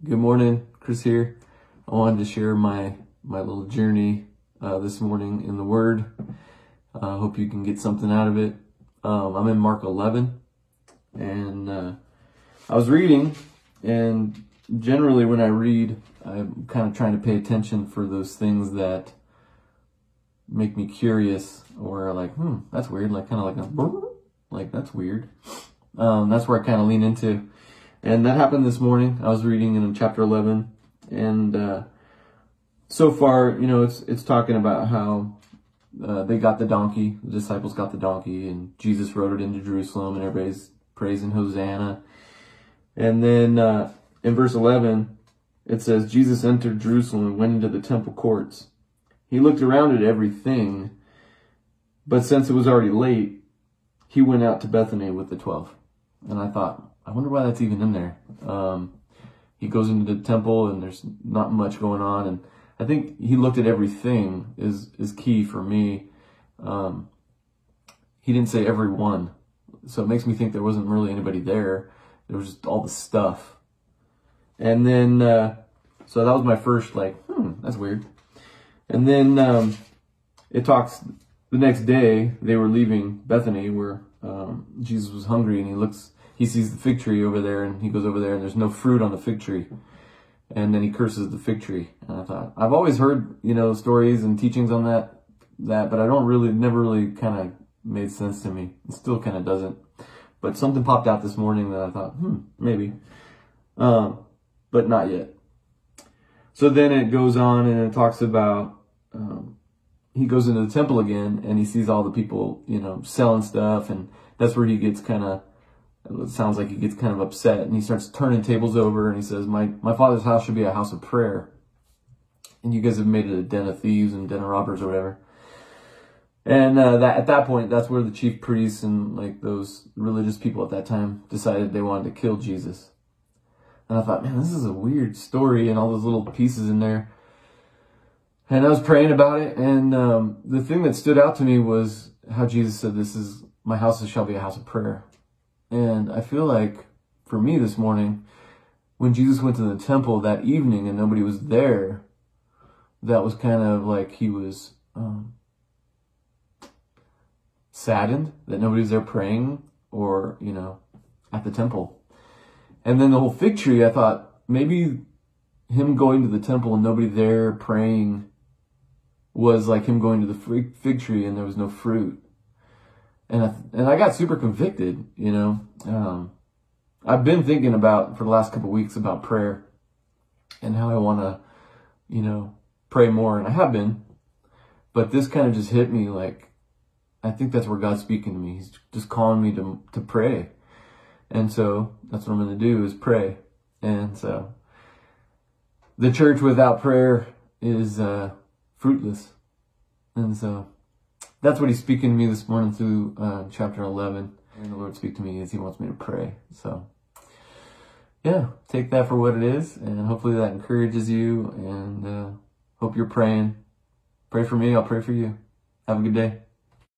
Good morning, Chris here. I wanted to share my little journey this morning in the Word. I hope you can get something out of it. I'm in Mark 11, and I was reading, and generally when I read, I'm kind of trying to pay attention for those things that make me curious, or like, that's weird, like kind of like that's weird. That's where I kind of lean into. And that happened this morning. I was reading in chapter 11, and so far, it's talking about how they got the donkey, the disciples got the donkey, and Jesus rode it into Jerusalem, and everybody's praising Hosanna. And then in verse 11, it says, Jesus entered Jerusalem and went into the temple courts. He looked around at everything, but since it was already late, he went out to Bethany with the 12. And I thought, I wonder why that's even in there. He goes into the temple and there's not much going on. And I think he looked at everything is key for me. He didn't say everyone. So it makes me think there wasn't really anybody there. There was just all the stuff. And then, so that was my first that's weird. And then it talks, the next day they were leaving Bethany where Jesus was hungry, and he sees the fig tree over there, and he goes over there and there's no fruit on the fig tree. And then he curses the fig tree. And I thought, I've always heard, stories and teachings on that, but never really kind of made sense to me. It still kind of doesn't. But something popped out this morning that I thought, maybe. But not yet. So then it goes on and it talks about, he goes into the temple again and he sees all the people, selling stuff, and that's where he gets it sounds like he gets kind of upset, and he starts turning tables over, and he says, my Father's house should be a house of prayer, and you guys have made it a den of thieves and den of robbers or whatever. And at that point, that's where the chief priests and those religious people at that time decided they wanted to kill Jesus. And I thought, man, this is a weird story and all those little pieces in there. And I was praying about it, and the thing that stood out to me was how Jesus said, my house shall be a house of prayer. And I feel like, for me this morning, when Jesus went to the temple that evening and nobody was there, that was kind of like he was saddened that nobody's there praying or, at the temple. And then the whole fig tree, I thought maybe him going to the temple and nobody there praying was like him going to the fig tree and there was no fruit. And I got super convicted, I've been thinking for the last couple of weeks about prayer and how I want to, pray more. And I have been, but this kind of just hit me I think that's where God's speaking to me. He's just calling me to pray. And so that's what I'm going to do, is pray. And so the church without prayer is fruitless. And so that's what he's speaking to me this morning through chapter 11. And the Lord speak to me as he wants me to pray. So, yeah, take that for what it is. And hopefully that encourages you. And hope you're praying. Pray for me. I'll pray for you. Have a good day.